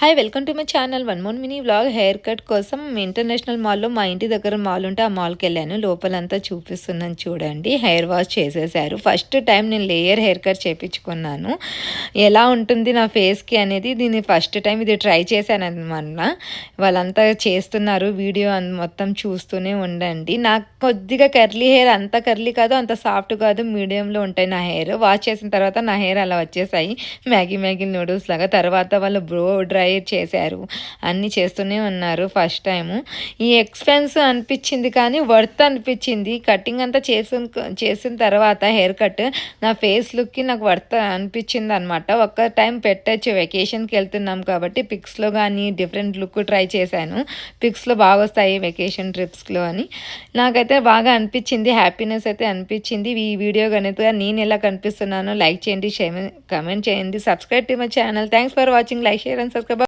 Hi welcome to my channel one more mini vlog. Hair cut కోసం international మాల్లో మా ఇంటి దగ్గర మాల్ ఉంటే ఆ మాల్కి వెళ్ళాను. లోపలంతా చూపిస్తున్నాను చూడండి. హెయిర్ వాష్ చేసేసారు. ఫస్ట్ టైం నేను లేయర్ హెయిర్ కట్ చేయించుకున్నాను. ఎలా ఉంటుంది నా ఫేస్కి అనేది దీన్ని ఫస్ట్ టైం ఇది ట్రై చేశాను అనమాట. వాళ్ళంతా చేస్తున్నారు, వీడియో మొత్తం చూస్తూనే ఉండండి. నాకు కొద్దిగా కర్లీ హెయిర్, అంత కర్లీ కాదు అంత సాఫ్ట్ కాదు, మీడియంలో ఉంటాయి నా హెయిర్. వాష్ చేసిన తర్వాత నా హెయిర్ అలా వచ్చేసాయి, మ్యాగీ నూడిల్స్ లాగా. తర్వాత వాళ్ళు బ్రో డ్రై చేశారు, అన్నీ చేస్తూనే ఉన్నారు. ఫస్ట్ టైము ఈ ఎక్స్పెన్స్ అనిపించింది కానీ వర్త్ అనిపించింది. కటింగ్ అంతా చేసిన తర్వాత హెయిర్ కట్ నా ఫేస్ లుక్కి నాకు వర్త్ అనిపించింది అనమాట. ఒక్క టైం పెట్టచ్చు, వెకేషన్కి వెళ్తున్నాం కాబట్టి పిక్స్లో కానీ డిఫరెంట్ లుక్ ట్రై చేశాను. పిక్స్లో బాగా వస్తాయి వెకేషన్ ట్రిప్స్లో అని నాకైతే బాగా అనిపించింది. హ్యాపీనెస్ అయితే అనిపించింది. ఈ వీడియో కనుక నేను ఎలా కనిపిస్తున్నానో లైక్ చేయండి, కమెంట్ చేయండి, subscribe to my channel. Thanks for watching. Like, share and subscribe.